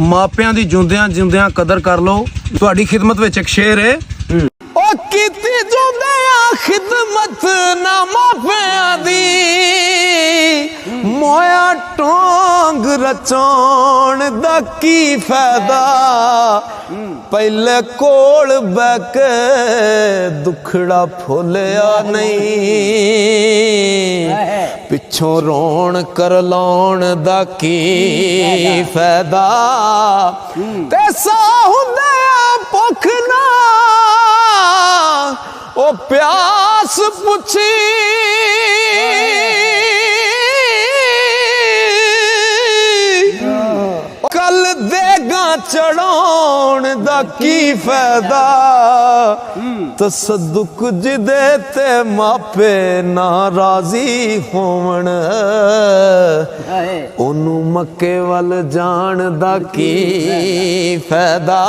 ਮਾਪਿਆਂ ਦੀ ਜਿਉਂਦਿਆਂ ਜਿਉਂਦਿਆਂ ਕਦਰ ਕਰ ਲਓ। ਤੁਹਾਡੀ ਖਿਦਮਤ ਵਿੱਚ ਇੱਕ ਸ਼ੇਰ ਹੈ, ਉਹ ਕੀਤੀ ਜਿਉਂਦਿਆਂ ਖਿਦਮਤ ਨਾ ਮਾਪਿਆਂ ਦੀ, ਮੋਇਆ ਟੋਂਗ ਰਚਾਉਣ ਦਾ ਕੀ ਫਾਇਦਾ, ਪਹਿਲੇ ਕੋਲ ਬਹਿ ਕੇ ਦੁਖੜਾ ਫੋਲਿਆ ਨਹੀਂ, ਪਿੱਛੋਂ ਰੋਣ ਕਰ ਲਾਉਣ ਦਾ ਕੀ ਫਾਇਦਾ, ਤੇ ਸਾ ਹੁੰਦੇ ਭੁੱਖ ਨਾ ਉਹ ਪਿਆਸ ਪੁੱਛੀ, ਕੱਲ ਦੇਗਾ ਚੜਾਉਣ ਦਾ ਕੀ ਫਾਇਦਾ, ਤਸੱਦੁਕ ਜਿਹਦੇ ਤੇ ਮਾਪੇ ਨਾ ਰਾਜ਼ੀ ਹੋਵਣ, ਉਹਨੂੰ ਮੱਕੇ ਵੱਲ ਜਾਣ ਦਾ ਕੀ ਫਾਇਦਾ।